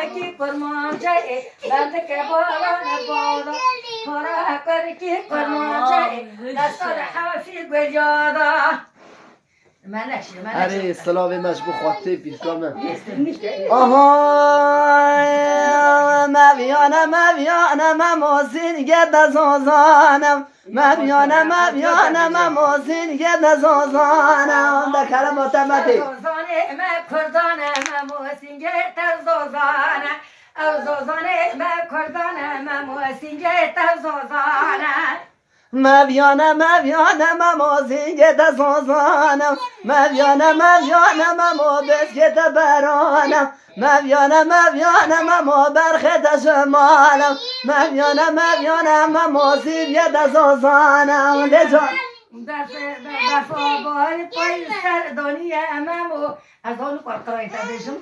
کی فرمان جای بند که بالان بالا خورا کر کی فرمان جای دستار حافی گجادا من اره سلام مشبو خاطه پیشگامه مبیانم موزین گد زازانم مبیانم موزین گد زازانم در کلمات مدی زازانه کردانم موزین گد زازانم زازانه کردانم موزین گد زازانم مبیانم موزین گد زازانم مبیانم موبس گد برانم مبیانم مو برخت شمالم مبیانم موزین گد زازانم لجان در فابال پای سر دنیا امامو از آن قرطای تبشم